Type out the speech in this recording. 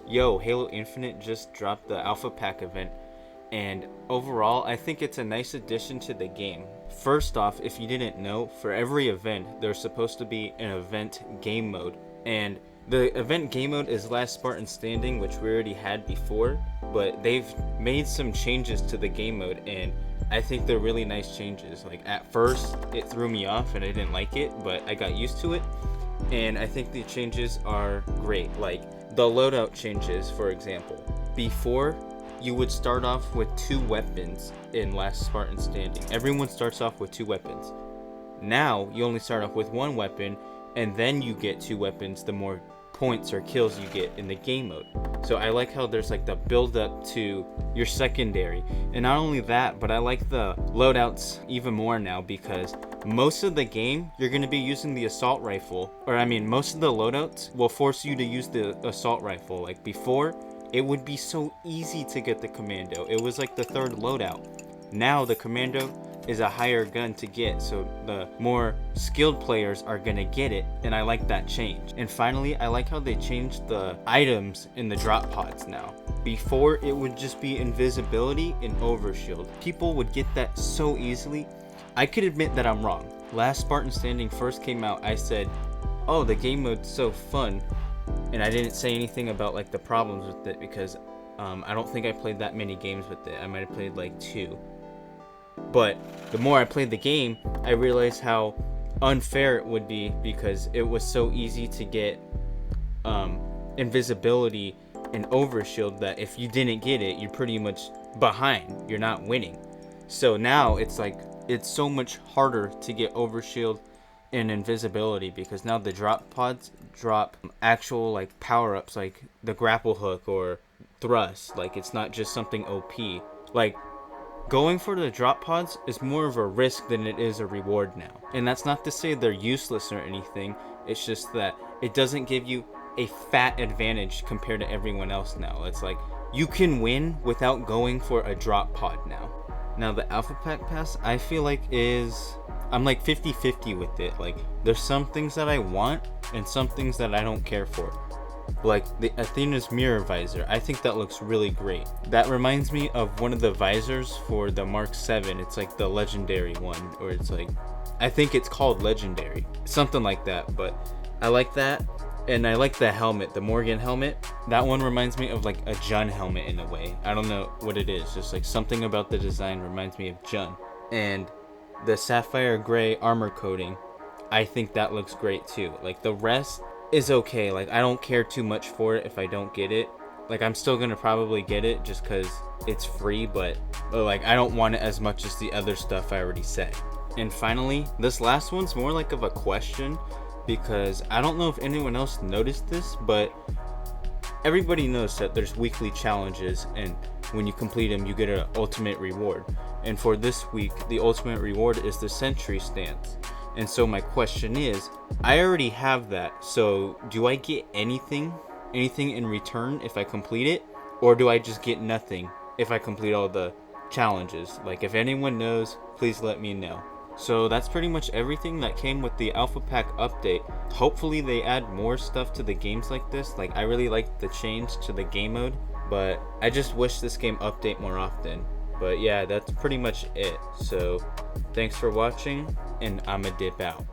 Yo, Halo Infinite just dropped the Alpha Pack event, and overall, I think it's a nice addition to the game. First off, if you didn't know, for every event, there's supposed to be an event game mode, and the event game mode is Last Spartan Standing, which we already had before, but they've made some changes to the game mode, and I think they're really nice changes. Like, at first, it threw me off and I didn't like it, but I got used to it, and I think the changes are great. Like, the loadout changes, for example. Before, you would start off with 2 weapons in Last Spartan Standing. Everyone starts off with 2 weapons. Now, you only start off with 1 weapon, and then you get 2 weapons the more points or kills you get in the game mode. So I like how there's like the build up to your secondary. And not only that, but I like the loadouts even more now, because most of the game you're going to be using the assault rifle, or I mean most of the loadouts will force you to use the assault rifle. Like before, it would be so easy to get the commando. It was like the 3rd loadout. Now the commando is a higher gun to get, so the more skilled players are gonna get it, and I like that change. And finally, I like how they changed the items in the drop pods now. Before, it would just be invisibility and overshield. People would get that so easily. I could admit that I'm wrong. Last Spartan Standing first came out, I said, oh, the game mode's so fun, and I didn't say anything about like the problems with it, because I don't think I played that many games with it. I might have played like 2. But the more I played the game, I realized how unfair it would be, because it was so easy to get invisibility and overshield that if you didn't get it, you're pretty much behind. You're not winning. So now it's like it's so much harder to get overshield and invisibility, because now the drop pods drop actual like power-ups, like the grapple hook or thrust. Like, it's not just something OP. Like, going for the drop pods is more of a risk than it is a reward now. And that's not to say they're useless or anything. It's just that it doesn't give you a fat advantage compared to everyone else now. It's like you can win without going for a drop pod now. Now the Alpha Pack Pass, I feel like I'm like 50-50 with it. Like, there's some things that I want and some things that I don't care for. Like the Athena's mirror visor, I think that looks really great. That reminds me of one of the visors for the Mark 7. It's like the legendary one, or it's like, I think it's called legendary, something like that. But I like that, and I like the helmet, the Morgan helmet. That one reminds me of like a Jun helmet in a way. I don't know what it is, just like something about the design reminds me of Jun. And the sapphire gray armor coating, I think that looks great too. Like, the rest is okay. Like, I don't care too much for it if I don't get it. Like, I'm still gonna probably get it just because it's free, but like, I don't want it as much as the other stuff I already said. And finally, this last one's more like of a question, because I don't know if anyone else noticed this, but everybody knows that there's weekly challenges, and when you complete them, you get an ultimate reward. And for this week, the ultimate reward is the sentry stance. And so my question is, I already have that, so do I get anything in return if I complete it? Or do I just get nothing if I complete all the challenges? Like, if anyone knows, please let me know. So that's pretty much everything that came with the Alpha Pack update. Hopefully they add more stuff to the games like this. Like, I really like the change to the game mode, but I just wish this game update more often. But yeah, that's pretty much it. So thanks for watching, and I'ma dip out.